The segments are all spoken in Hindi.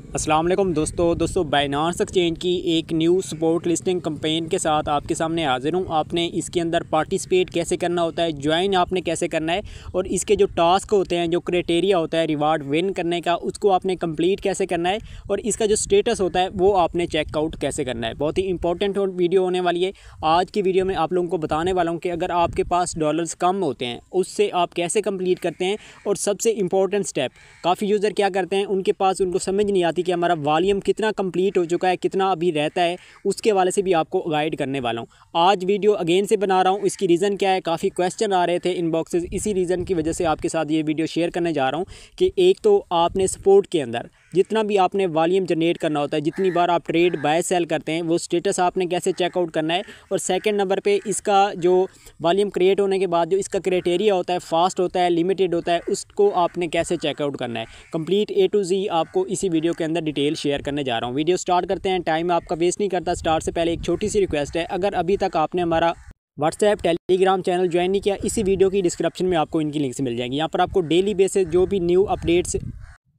अस्सलाम वालेकुम दोस्तों बाइनांस एक्सचेंज की एक न्यू सपोर्ट लिस्टिंग कैंपेन के साथ आपके सामने हाजिर हूँ। आपने इसके अंदर पार्टिसिपेट कैसे करना होता है, ज्वाइन आपने कैसे करना है और इसके जो टास्क होते हैं, जो क्राइटेरिया होता है रिवार्ड विन करने का, उसको आपने कंप्लीट कैसे करना है और इसका जो स्टेटस होता है वो आपने चेकआउट कैसे करना है। बहुत ही इंपॉर्टेंट वीडियो होने वाली है। आज की वीडियो में आप लोगों को बताने वाला हूँ कि अगर आपके पास डॉलर्स कम होते हैं उससे आप कैसे कंप्लीट करते हैं। और सबसे इंपॉर्टेंट स्टेप, काफ़ी यूज़र क्या करते हैं, उनके पास उनको समझ नहीं आती कि हमारा वॉल्यूम कितना कंप्लीट हो चुका है, कितना अभी रहता है। उसके वाले से भी आपको गाइड करने वाला हूँ। आज वीडियो अगेन से बना रहा हूँ। इसकी रीज़न क्या है, काफ़ी क्वेश्चन आ रहे थे इनबॉक्सेस, इसी रीज़न की वजह से आपके साथ ये वीडियो शेयर करने जा रहा हूँ कि एक तो आपने सपोर्ट के अंदर जितना भी आपने वॉल्यूम जनरेट करना होता है, जितनी बार आप ट्रेड बाय सेल करते हैं, वो स्टेटस आपने कैसे चेकआउट करना है। और सेकंड नंबर पे इसका जो वॉल्यूम क्रिएट होने के बाद जो इसका क्राइटेरिया होता है, फास्ट होता है, लिमिटेड होता है, उसको आपने कैसे चेकआउट करना है। कंप्लीट A to Z आपको इसी वीडियो के अंदर डिटेल शेयर करने जा रहा हूँ। वीडियो स्टार्ट करते हैं, टाइम आपका वेस्ट नहीं करता। स्टार्ट से पहले एक छोटी सी रिक्वेस्ट है, अगर अभी तक आपने हमारा व्हाट्सएप टेलीग्राम चैनल ज्वाइन नहीं किया, इसी वीडियो की डिस्क्रिप्शन में आपको इनकी लिंक्स मिल जाएंगी। यहाँ पर आपको डेली बेसिस जो भी न्यू अपडेट्स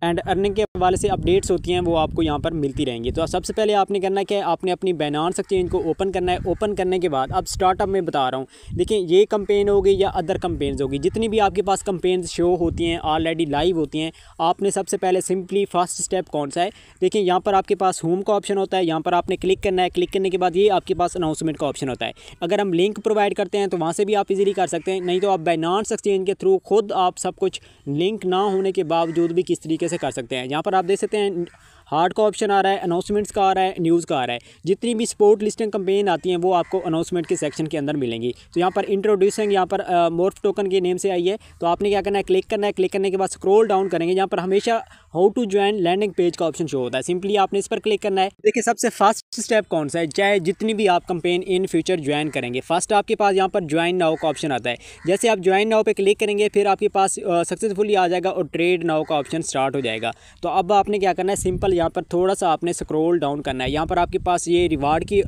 एंड अर्निंग के हवाले से अपडेट्स होती हैं वो आपको यहाँ पर मिलती रहेंगी। तो सबसे पहले आपने करना क्या है, आपने अपनी बाइनांस एक्सचेंज को ओपन करना है। ओपन करने के बाद अब स्टार्टअप में बता रहा हूँ, देखिए ये कंपेन होगी या अदर कंपेन्स होगी, जितनी भी आपके पास कंपेन्स शो होती हैं, ऑलरेडी लाइव होती हैं, आपने सबसे पहले सिंपली फर्स्ट स्टेप कौन सा है, देखिए यहाँ पर आपके पास होम का ऑप्शन होता है, यहाँ पर आपने क्लिक करना है। क्लिक करने के बाद ये आपके पास अनाउंसमेंट का ऑप्शन होता है। अगर हम लिंक प्रोवाइड करते हैं तो वहाँ से भी आप इजीली कर सकते हैं, नहीं तो आप बाइनांस एक्सचेंज के थ्रू खुद आप सब कुछ लिंक ना होने के बावजूद भी किस तरीके से कर सकते हैं। यहाँ पर आप देख सकते हैं हार्ड का ऑप्शन आ रहा है, अनाउंसमेंट्स का आ रहा है, न्यूज़ का आ रहा है। जितनी भी स्पोर्ट लिस्टिंग कंपेन आती हैं वो आपको अनाउंसमेंट के सेक्शन के अंदर मिलेंगी। तो यहाँ पर इंट्रोड्यूसिंग, यहाँ पर मोर्फ टोकन के नेम से आई है, तो आपने क्या करना है, क्लिक करना है। क्लिक करने के बाद स्क्रॉल डाउन करेंगे, यहाँ पर हमेशा how to join landing page का ऑप्शन शो होता है, सिंपली आपने इस पर क्लिक करना है। देखिए सबसे फर्स्ट स्टेप कौन सा है, चाहे जितनी भी आप कंपेन इन फ्यूचर ज्वाइन करेंगे, फर्स्ट आपके पास यहाँ पर ज्वाइन नाउ का ऑप्शन आता है। जैसे आप ज्वाइन नाउ पे क्लिक करेंगे फिर आपके पास सक्सेसफुली आ जाएगा और ट्रेड नाउ का ऑप्शन स्टार्ट हो जाएगा। तो अब आपने क्या करना है, सिंपल यहाँ पर थोड़ा सा आपने स्क्रॉल डाउन करना है। यहाँ पर आपके पास ये रिवार्ड की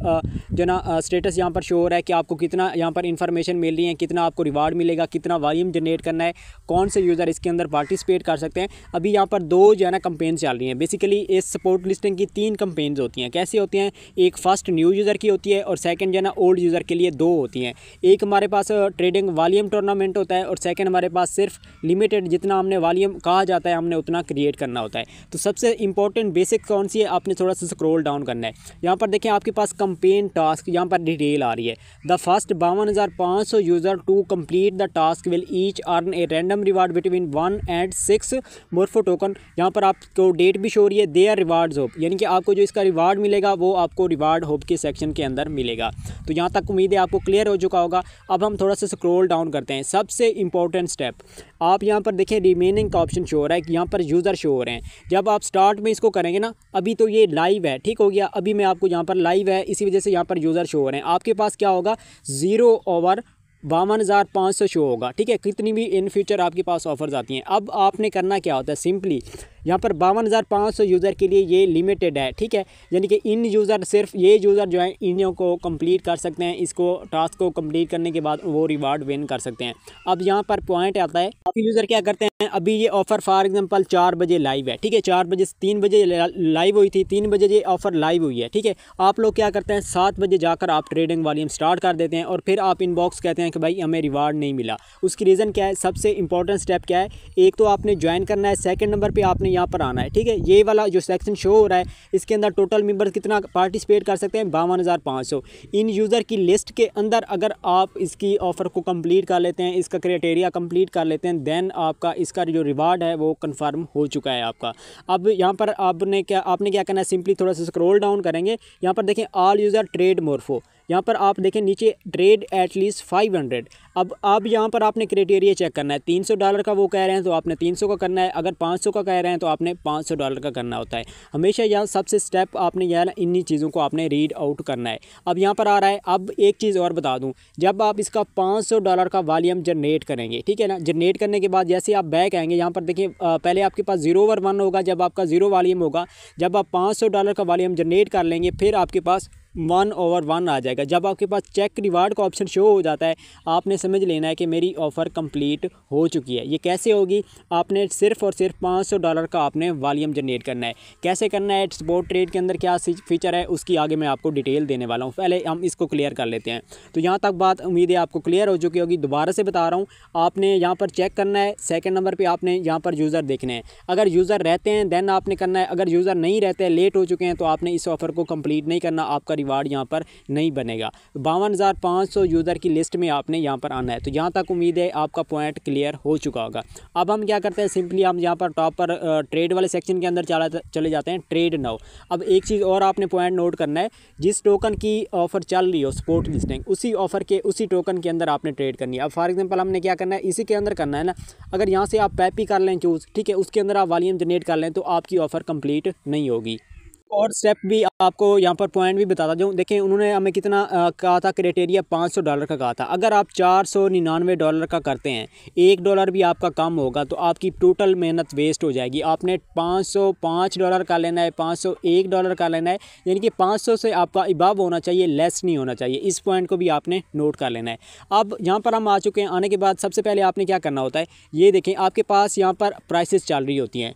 जो ना स्टेटस यहाँ पर शो हो रहा है कि आपको कितना यहाँ पर इन्फॉर्मेशन मिल रही है, कितना आपको रिवार्ड मिलेगा, कितना वॉल्यूम जनरेट करना है, कौन से यूज़र इसके अंदर पार्टिसिपेट कर सकते हैं। अभी यहाँ पर दो जो है ना कंपेन चल रही हैं। बेसिकली इस सपोर्ट लिस्टिंग की 3 कंपेन्स होती हैं। कैसी होती हैं, एक फर्स्ट न्यू यूज़र की होती है और सेकंड जो है ना ओल्ड यूज़र के लिए 2 होती हैं। एक हमारे पास ट्रेडिंग वॉल्यूम टूर्नामेंट होता है और सेकंड हमारे पास सिर्फ लिमिटेड, जितना हमने वॉल्यूम कहा जाता है हमने उतना क्रिएट करना होता है। तो सबसे इंपॉर्टेंट बेसिक कौन सी है, आपने थोड़ा सा स्क्रॉल डाउन करना है। यहाँ पर देखें आपके पास कंपेन टास्क यहाँ पर डिटेल आ रही है। The first 52,500 user to complete the task will each earn a random reward between 1 and 6 Morpho token. यहाँ पर आपको डेट भी शो हो रही है, दे आर रिवार्ड्स होप, यानी कि आपको जो इसका रिवार्ड मिलेगा वो आपको रिवार्ड होप के सेक्शन के अंदर मिलेगा। तो यहाँ तक उम्मीद है आपको क्लियर हो चुका होगा। अब हम थोड़ा सा स्क्रॉल डाउन करते हैं। सबसे इंपॉर्टेंट स्टेप, आप यहाँ पर देखें रिमेनिंग का ऑप्शन शो हो रहा है कि यहाँ पर यूज़र शो हो रहे हैं। जब आप स्टार्ट में इसको करेंगे ना, अभी तो ये लाइव है, ठीक हो गया, अभी मैं आपको यहाँ पर लाइव है, इसी वजह से यहाँ पर यूज़र शो हो रहे हैं। आपके पास क्या होगा, 0/52,500 शो होगा, ठीक है, कितनी भी इन फ्यूचर आपके पास ऑफर्स आती हैं। अब आपने करना क्या होता है, सिंपली यहाँ पर 52,500 यूज़र के लिए ये लिमिटेड है, ठीक है, यानी कि इन यूज़र, सिर्फ ये यूज़र जो है इन्हीं को कंप्लीट कर सकते हैं। इसको टास्क को कंप्लीट करने के बाद वो रिवार्ड विन कर सकते हैं। अब यहाँ पर पॉइंट आता है, काफ़ी यूज़र क्या करते हैं, अभी ये ऑफ़र फॉर एग्जांपल 4 बजे लाइव है, ठीक है, 4 बजे से 3 बजे लाइव हुई थी, 3 बजे ये ऑफ़र लाइव हुई है, ठीक है। आप लोग क्या करते हैं, 7 बजे जाकर आप ट्रेडिंग वॉल्यूम स्टार्ट कर देते हैं और फिर आप इनबॉक्स कहते हैं कि भाई हमें रिवार्ड नहीं मिला। उसकी रीज़न क्या है, सबसे इंपॉर्टेंट स्टेप क्या है, एक तो आपने ज्वाइन करना है, सेकंड नंबर पे आपने यहाँ पर आना है, ठीक है। ये वाला जो सेक्शन शो हो रहा है इसके अंदर टोटल मेंबर्स कितना पार्टिसिपेट कर सकते हैं, 52,500। इन यूज़र की लिस्ट के अंदर अगर आप इसकी ऑफ़र को कंप्लीट कर लेते हैं, इसका क्राइटेरिया कंप्लीट कर लेते हैं, देन आपका इसका जो रिवार्ड है वो कंफर्म हो चुका है आपका। अब यहाँ पर आपने क्या करना है, सिंपली थोड़ा सा स्क्रॉल डाउन करेंगे। यहाँ पर देखें ऑल यूज़र ट्रेड मोर्फो, यहाँ पर आप देखें नीचे ट्रेड एटलीस्ट 500। अब यहाँ पर आपने क्राइटेरिया चेक करना है, $300 का वो कह रहे हैं तो आपने 300 का करना है, अगर 500 का कह रहे हैं तो आपने $500 का करना होता है। हमेशा यहाँ सबसे स्टेप आपने यह ना इन्हीं चीज़ों को आपने रीड आउट करना है। अब यहाँ पर आ रहा है, अब एक चीज़ और बता दूँ, जब आप इसका $500 का वॉल्यूम जनरेट करेंगे, ठीक है ना, जनरेट करने के बाद जैसे आप बैक आएंगे, यहाँ पर देखिए पहले आपके पास 0/1 होगा, जब आपका 0 वॉल्यूम होगा, जब आप $500 का वॉल्यूम जनरेट कर लेंगे फिर आपके पास 1/1 आ जाएगा। जब आपके पास चेक रिवार्ड का ऑप्शन शो हो जाता है, आपने समझ लेना है कि मेरी ऑफ़र कंप्लीट हो चुकी है। ये कैसे होगी? आपने सिर्फ़ और सिर्फ $500 का आपने वॉल्यूम जनरेट करना है। कैसे करना है, स्पॉट ट्रेड के अंदर क्या फीचर है, उसकी आगे मैं आपको डिटेल देने वाला हूँ। पहले हम इसको क्लियर कर लेते हैं। तो यहाँ तक बात उम्मीद है आपको क्लियर हो चुकी होगी। दोबारा से बता रहा हूँ, आपने यहाँ पर चेक करना है। सेकंड नंबर पे आपने यहाँ पर यूज़र देखने हैं। अगर यूज़र रहते हैं देन आपने करना है। अगर यूज़र नहीं रहते, लेट हो चुके हैं, तो आपने इस ऑफ़र को कंप्लीट नहीं करना, आपका रिवार्ड यहाँ पर नहीं बनेगा। 52,500 यूज़र की लिस्ट में आपने यहाँ पर आना है। तो यहाँ तक उम्मीद है आपका पॉइंट क्लियर हो चुका होगा। अब हम क्या करते हैं, सिंपली हम यहाँ पर टॉप पर ट्रेड वाले सेक्शन के अंदर चले जाते हैं, ट्रेड नाउ। अब एक चीज़ और आपने पॉइंट नोट करना है, जिस टोकन की ऑफ़र चल रही हो स्पॉट लिस्टिंग, उसी ऑफ़र के उसी टोकन के अंदर आपने ट्रेड करनी है। अब फॉर एग्जांपल हमने क्या करना है, इसी के अंदर करना है ना। अगर यहाँ से आप पैपी कर लें चूज़, ठीक है, उसके अंदर आप वॉल्यूम जनरेट कर लें, तो आपकी ऑफ़र कंप्लीट नहीं होगी। और स्टेप भी आपको यहाँ पर पॉइंट भी बताता जाऊँ। देखें, उन्होंने हमें कितना कहा था, क्राइटेरिया $500 का कहा था। अगर आप $499 का करते हैं, $1 भी आपका कम होगा, तो आपकी टोटल मेहनत वेस्ट हो जाएगी। आपने $505 का लेना है, $501 का लेना है, यानी कि 500 से आपका इबाव होना चाहिए, लेस नहीं होना चाहिए। इस पॉइंट को भी आपने नोट कर लेना है। अब यहाँ पर हम आ चुके हैं। आने के बाद सबसे पहले आपने क्या करना होता है, ये देखें, आपके पास यहाँ पर प्राइसेस चल रही होती हैं।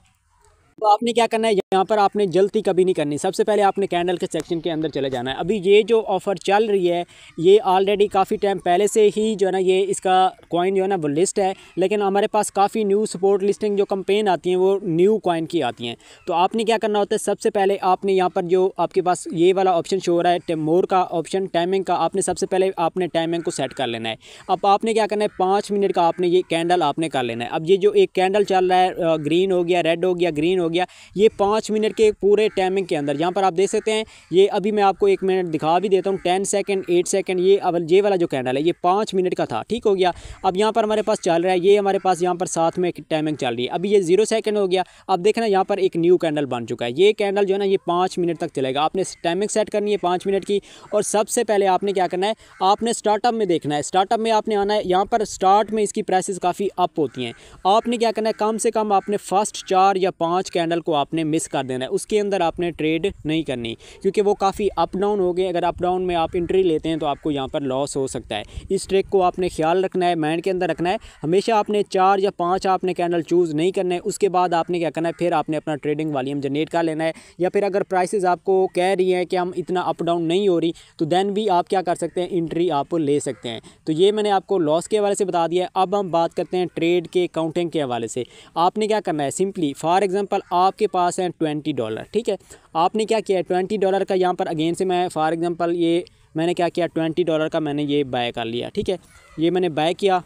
तो आपने क्या करना है, यहाँ पर आपने जल्दी कभी नहीं करनी। सबसे पहले आपने कैंडल के सेक्शन के अंदर चले जाना है। अभी ये जो ऑफ़र चल रही है, ये ऑलरेडी काफ़ी टाइम पहले से ही जो है ना, ये इसका कॉइन जो है ना वो लिस्ट है, लेकिन हमारे पास काफ़ी न्यू सपोर्ट लिस्टिंग जो कंपेन आती हैं वो न्यू कॉइन की आती हैं। तो आपने क्या करना होता है, सबसे पहले आपने यहाँ पर जो आपके पास ये वाला ऑप्शन शो हो रहा है, मोर का ऑप्शन, टाइमिंग का, आपने सबसे पहले आपने टाइमिंग को सेट कर लेना है। अब आपने क्या करना है, 5 मिनट का आपने ये कैंडल आपने कर लेना है। अब ये जो एक कैंडल चल रहा है, ग्रीन हो गया, रेड हो गया, ग्रीन हो गया, ये 5 मिनट के पूरे टाइमिंग के अंदर, यहाँ पर आप देख सकते हैं, ये अभी मैं आपको 1 मिनट दिखा भी देता हूँ, 10 सेकंड, 8 सेकंड, ये वाला जो कैंडल है ये 5 मिनट का था, ठीक हो गया। अब यहाँ पर हमारे पास चल रहा है, ये हमारे पास यहाँ पर साथ में टाइमिंग चल रही है, अभी ये 0 सेकंड हो गया। अब देखना यहाँ पर एक न्यू कैंडल बन चुका है। ये कैंडल जो है ना, ये 5 मिनट तक चलेगा। आपने टाइमिंग सेट करनी है 5 मिनट की। और सबसे पहले आपने क्या करना है, आपने स्टार्टअप में देखना है। स्टार्टअप में आपने आना है, यहाँ पर स्टार्ट में इसकी प्राइसेस काफ़ी अप होती हैं। आपने क्या करना है, कम से कम आपने फर्स्ट 4 या 5 कैंडल को आपने मिस कर देना है, उसके अंदर आपने ट्रेड नहीं करनी, क्योंकि वो काफ़ी अप डाउन हो गए। अगर अप डाउन में आप एंट्री लेते हैं तो आपको यहाँ पर लॉस हो सकता है। इस ट्रिक को आपने ख्याल रखना है, माइंड के अंदर रखना है। हमेशा आपने 4 या 5 आपने कैंडल चूज़ नहीं करना है। उसके बाद आपने क्या करना है, फिर आपने अपना ट्रेडिंग वॉल्यूम जनरेट कर लेना है। या फिर अगर प्राइसेस आपको कह रही हैं कि हम इतना अप डाउन नहीं हो रही, तो देन भी आप क्या कर सकते हैं, एंट्री आप ले सकते हैं। तो ये मैंने आपको लॉस के हवाले से बता दिया है। अब हम बात करते हैं ट्रेड के काउंटिंग के हवाले से। आपने क्या करना है, सिंपली फॉर एग्जांपल आपके पास है $20, ठीक है। आपने क्या किया है, $20 का यहाँ पर अगेन से मैं फॉर एग्जांपल ये मैंने क्या किया, $20 का मैंने ये बाय कर लिया, ठीक है। ये मैंने बाय किया,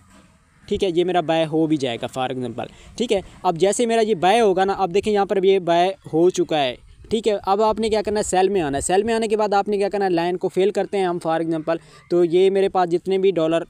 ठीक है, ये मेरा बाय हो भी जाएगा फॉर एग्जांपल, ठीक है। अब जैसे मेरा ये बाय होगा ना, अब देखें यहाँ पर ये बाय हो चुका है, ठीक है। अब आपने क्या करना है, सेल में आना है। सेल में आने के बाद आपने क्या करना है, लाइन को फिल करते हैं हम फॉर एग्जांपल। तो ये मेरे पास जितने भी डॉलर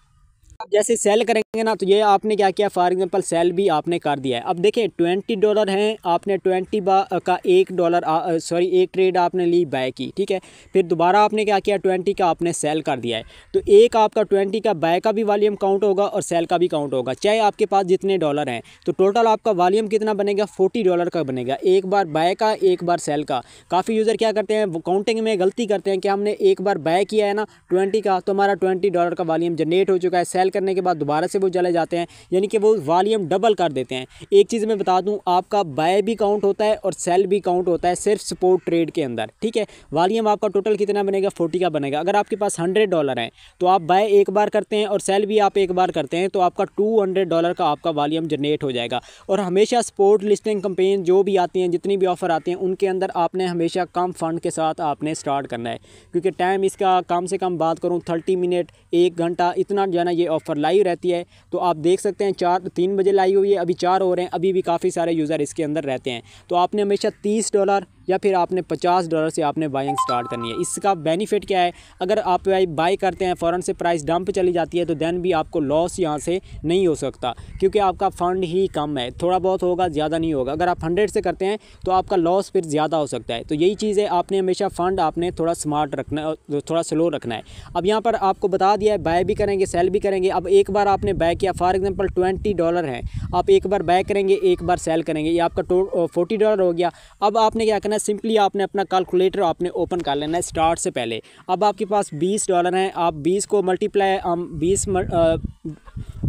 अब जैसे सेल करेंगे ना, तो ये आपने क्या किया, फॉर एग्जांपल सेल भी आपने कर दिया है। अब देखिए $20 हैं, आपने 20 का एक ट्रेड आपने ली बाय की, ठीक है। फिर दोबारा आपने क्या किया, 20 का आपने सेल कर दिया है। तो एक आपका 20 का बाय का भी वॉल्यूम काउंट होगा और सेल का भी काउंट होगा, चाहे आपके पास जितने डॉलर हैं। तो टोटल आपका वॉल्यूम कितना बनेगा, $40 का बनेगा, एक बार बाय का, एक बार सेल का। काफ़ी यूज़र क्या करते हैं, वो काउंटिंग में गलती करते हैं कि हमने एक बार बाय किया है ना 20 का, तो हमारा $20 का वॉल्यूम जनरेट हो चुका है। सेल करने के बाद दोबारा से वो चले जाते हैं, यानी कि वो वॉल्यूम डबल कर देते हैं। एक चीज़ मैं बता दूं, आपका बाय भी काउंट होता है और सेल भी काउंट होता है सिर्फ सपोर्ट ट्रेड के अंदर, ठीक है। वॉल्यूम आपका टोटल कितना बनेगा, 40 का बनेगा। अगर आपके पास $100 हैं तो आप बाय एक बार करते हैं और सेल भी आप एक बार करते हैं, तो आपका $200 का आपका वॉल्यूम जनरेट हो जाएगा। और हमेशा सपोर्ट लिस्टिंग कंपेन जो भी आती हैं, जितनी भी ऑफ़र आती हैं, उनके अंदर आपने हमेशा कम फंड के साथ आपने स्टार्ट करना है, क्योंकि टाइम इसका कम से कम बात करूँ 30 मिनट, 1 घंटा, इतना जो है ना ये ऑफ़र लाइव रहती है। तो आप देख सकते हैं 3 बजे लाई हुई है, अभी 4 हो रहे हैं, अभी भी काफ़ी सारे यूज़र इसके अंदर रहते हैं। तो आपने हमेशा $30 या फिर आपने $50 से आपने बाइंग स्टार्ट करनी है। इसका बेनिफिट क्या है, अगर आप बाई करते हैं फ़ौरन से प्राइस डंप चली जाती है, तो देन भी आपको लॉस यहाँ से नहीं हो सकता, क्योंकि आपका फ़ंड ही कम है। थोड़ा बहुत होगा, ज़्यादा नहीं होगा। अगर आप 100 से करते हैं तो आपका लॉस फिर ज़्यादा हो सकता है। तो यही चीज़ है, आपने हमेशा फ़ंड आपने थोड़ा स्मार्ट रखना, थोड़ा स्लो रखना है। अब यहाँ पर आपको बता दिया है, बाय भी करेंगे, सेल भी करेंगे। अब एक बार आपने बाय किया, फॉर एग्जांपल $20 हैं, आप एक बार बाय करेंगे, एक बार सेल करेंगे, ये आपका $40 हो गया। अब आपने क्या करना है, है, सिंपली आपने अपना कैलकुलेटर आपने ओपन कर लेना है स्टार्ट से पहले। अब आपके पास $20 हैं, आप 20 को मल्टीप्लाई हम 20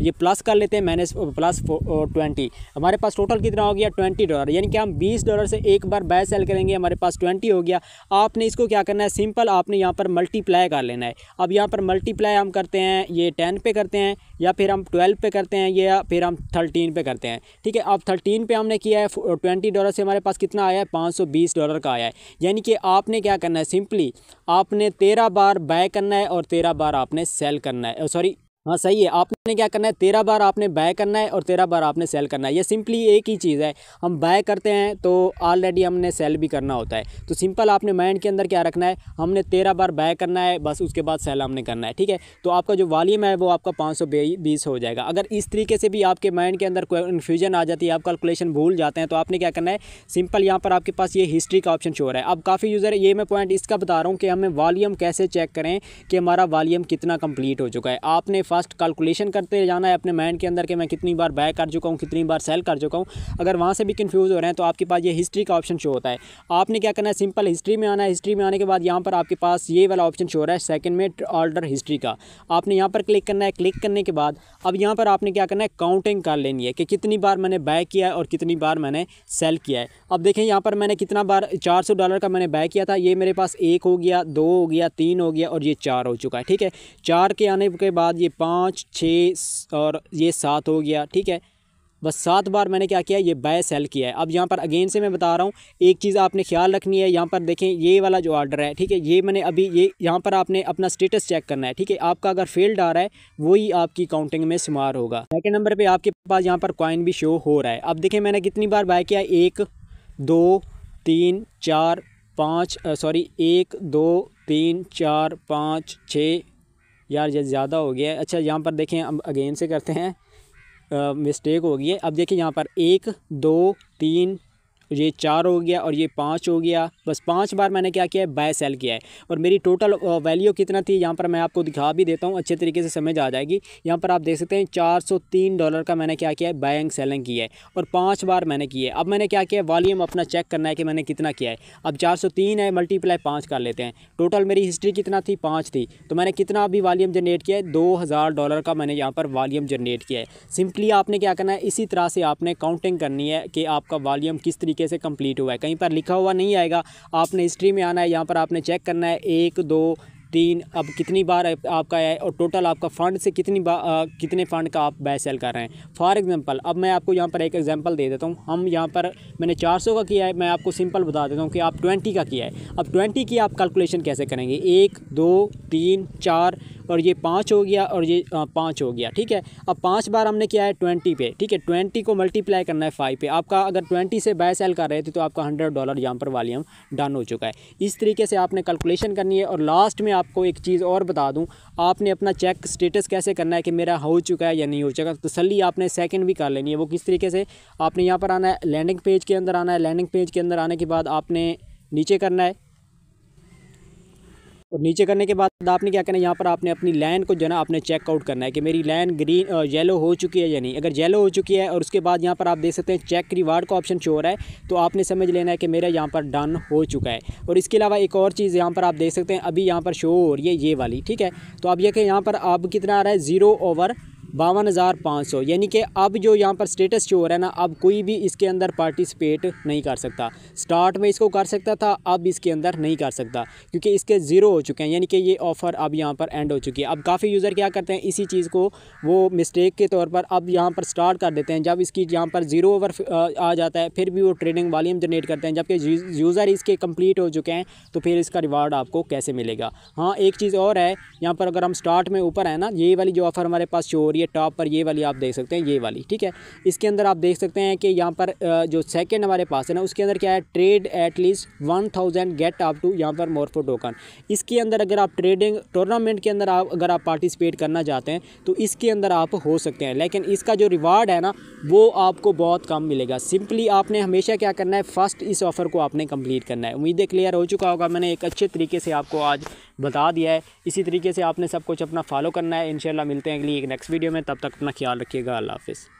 ये प्लस कर लेते हैं, माइनस प्लस 20, हमारे पास टोटल कितना हो गया $20, यानी कि हम $20 से एक बार बाय सेल करेंगे, हमारे पास 20 हो गया। आपने इसको क्या करना है, सिंपल आपने यहाँ पर मल्टीप्लाई कर लेना है। अब यहाँ पर मल्टीप्लाई हम करते हैं, ये 10 पे करते हैं या फिर हम 12 पे करते हैं या फिर हम 13 पे करते हैं, ठीक है। अब 13 पे हमने किया है, $20 से हमारे पास कितना आया है, $520 का आया है। यानी कि आपने क्या करना है, सिंपली आपने 13 बार बाय करना है और 13 बार आपने सेल करना है, सॉरी हाँ सही है, आपने क्या करना है, 13 बार आपने बाय करना है और 13 बार आपने सेल करना है। ये सिंपली एक ही चीज़ है, हम बाय करते हैं तो ऑलरेडी हमने सेल भी करना होता है। तो सिंपल आपने माइंड के अंदर क्या रखना है, हमने 13 बार बाय करना है, बस उसके बाद सेल हमने करना है, ठीक है। तो आपका जो वॉल्यूम है वो आपका 520 हो जाएगा। अगर इस तरीके से भी आपके माइंड के अंदर कोई कन्फ्यूजन आ जाती है, आप कैलकुलेशन भूल जाते हैं, तो आपने क्या करना है, सिंपल यहाँ पर आपके पास ये हिस्ट्री का ऑप्शन शो हो रहा है। अब काफ़ी यूज़र, ये मैं पॉइंट इसका बता रहा हूँ कि हमें वॉल्यूम कैसे चेक करें कि हमारा वॉल्यूम कितना कंप्लीट हो चुका है। आपने फर्स्ट कैलकुलेशन करते जाना है अपने माइंड के अंदर कि मैं कितनी बार बाय कर चुका हूँ, कितनी बार सेल कर चुका हूँ। अगर वहाँ से भी कंफ्यूज हो रहे हैं तो आपके पास ये हिस्ट्री का ऑप्शन शो होता है। आपने क्या करना है, सिंपल हिस्ट्री में आना है। हिस्ट्री में आने के बाद यहाँ पर आपके पास ये वाला ऑप्शन शो हो रहा है सेकंड में, ऑर्डर हिस्ट्री का। आपने यहाँ पर क्लिक करना है। क्लिक करने के बाद अब यहाँ पर आपने क्या करना है, काउंटिंग कर लेनी है कि कितनी बार मैंने बाय किया है और कितनी बार मैंने सेल किया है। अब देखें यहाँ पर मैंने कितना बार $400 का मैंने बाय किया था, ये मेरे पास 1 हो गया, 2 हो गया, 3 हो गया और ये 4 हो चुका है, ठीक है। 4 के आने के बाद ये 5, 6 और ये 7 हो गया, ठीक है। बस 7 बार मैंने क्या किया, ये बाय सेल किया है। अब यहाँ पर अगेन से मैं बता रहा हूँ, एक चीज़ आपने ख्याल रखनी है। यहाँ पर देखें ये वाला जो ऑर्डर है, ठीक है, ये मैंने अभी ये यहाँ पर आपने अपना स्टेटस चेक करना है, ठीक है। आपका अगर फेल्ड आ रहा है वही आपकी काउंटिंग में शुमार होगा। सेकंड नंबर पे आपके पास यहाँ पर कॉइन भी शो हो रहा है। अब देखें मैंने कितनी बार बाय किया, 1 2 3 4 5 सॉरी 1 2 3 4 5 6, यार ये ज़्यादा हो गया है। अच्छा यहाँ पर देखें, अब अगेन से करते हैं, मिस्टेक हो गई है। अब देखिए यहाँ पर 1 2 3, ये 4 हो गया और ये 5 हो गया। बस 5 बार मैंने क्या किया है, बाय सेल किया है। और मेरी टोटल वैल्यू कितना थी, यहाँ पर मैं आपको दिखा भी देता हूँ, अच्छे तरीके से समझ आ जाएगी। यहाँ पर आप देख सकते हैं $403 का मैंने क्या किया है, बाइंग सेलिंग की है और 5 बार मैंने की है। अब मैंने क्या किया है, वॉल्यूम अपना चेक करना है कि मैंने कितना किया है। अब 403 है, मल्टीप्लाई 5 कर लेते हैं। टोटल मेरी हिस्ट्री कितना थी, 5 थी, तो मैंने कितना अभी वॉल्यूम जनरेट किया है, $2000 का मैंने यहाँ पर वॉल्यूम जनरेट किया है। सिंपली आपने क्या करना है, इसी तरह से आपने काउंटिंग करनी है कि आपका वॉल्यूम किस तरीके से कंप्लीट हुआ है। कहीं पर लिखा हुआ नहीं आएगा, आपने हिस्ट्री में आना है, यहाँ पर आपने चेक करना है 1 2 3 अब कितनी बार आपका है और टोटल आपका फ़ंड से कितने फ़ंड का आप बाय सेल कर रहे हैं। फॉर एग्जांपल अब मैं आपको यहाँ पर एक एग्जांपल दे देता हूँ। हम यहाँ पर मैंने 400 का किया है, मैं आपको सिंपल बता देता हूँ कि आप 20 का किया है। अब 20 की आप कैलकुलेशन कैसे करेंगे, 1 2 3 4 और ये 5 हो गया और ये 5 हो गया, ठीक है। अब 5 बार हमने किया है 20 पे, ठीक है। 20 को मल्टीप्लाई करना है 5 पे। आपका अगर 20 से बाय सेल कर रहे थे तो आपका $100 यहाँ पर वॉल्यूम डन हो चुका है। इस तरीके से आपने कैलकुलेशन करनी है। और लास्ट में आपको एक चीज़ और बता दूँ, आपने अपना चेक स्टेटस कैसे करना है कि मेरा हो चुका है या नहीं हो चुका। तसल्ली आपने सेकंड भी कर लेनी है। वो किस तरीके से, आपने यहाँ पर आना है, लैंडिंग पेज के अंदर आना है। लैंडिंग पेज के अंदर आने के बाद आपने नीचे करना है और नीचे करने के बाद आपने क्या करना है, यहाँ पर आपने अपनी लाइन को जो है ना आपने चेकआउट करना है कि मेरी लाइन ग्रीन येलो हो चुकी है या नहीं। अगर येलो हो चुकी है और उसके बाद यहाँ पर आप देख सकते हैं चेक रिवार्ड का ऑप्शन शो हो रहा है, तो आपने समझ लेना है कि मेरा यहाँ पर डन हो चुका है। और इसके अलावा एक और चीज़ यहाँ पर आप देख सकते हैं, अभी यहाँ पर शो हो रही है ये वाली, ठीक है। तो अब ये कि यहाँ पर अब कितना आ रहा है, 0/52,500, यानी कि अब जो यहाँ पर स्टेटस शो हो रहा है ना, अब कोई भी इसके अंदर पार्टिसिपेट नहीं कर सकता। स्टार्ट में इसको कर सकता था, अब इसके अंदर नहीं कर सकता क्योंकि इसके 0 हो चुके हैं, यानी कि ये ऑफ़र अब यहाँ पर एंड हो चुकी है। अब काफ़ी यूज़र क्या करते हैं, इसी चीज़ को वो मिस्टेक के तौर पर अब यहाँ पर स्टार्ट कर देते हैं। जब इसकी यहाँ पर 0 ओवर आ जाता है फिर भी वो ट्रेडिंग वॉल्यूम जनरेट करते हैं, जबकि यूज़र इसके कंप्लीट हो चुके हैं, तो फिर इसका रिवार्ड आपको कैसे मिलेगा। हाँ एक चीज़ और है, यहाँ पर अगर हम स्टार्ट में ऊपर है ना, ये वाली जो ऑफ़र हमारे पास शो हो रही है टॉप पर, ये वाली आप देख सकते हैं, ये वाली, ठीक है। इसके अंदर आप देख सकते हैं कि यहाँ पर जो सेकंड हमारे पास है ना, उसके अंदर क्या है, trade at least 1000 get up to यहाँ पर मोरफो टोकन। इसके अंदर अगर आप ट्रेडिंग टूर्नामेंट के अंदर अगर आप पार्टिसिपेट करना चाहते हैं तो इसके अंदर आप हो सकते हैं, लेकिन इसका जो रिवार्ड है ना वो आपको बहुत कम मिलेगा। सिंपली आपने हमेशा क्या करना है, फर्स्ट इस ऑफ़र को आपने कंप्लीट करना है। उम्मीद है क्लियर हो चुका होगा, मैंने एक अच्छे तरीके से आपको आज बता दिया है। इसी तरीके से आपने सब कुछ अपना फॉलो करना है। इंशाल्लाह मिलते हैं अगली एक नेक्स्ट वीडियो में, तब तक अपना ख्याल रखिएगा। अल्लाह हाफ़िज़।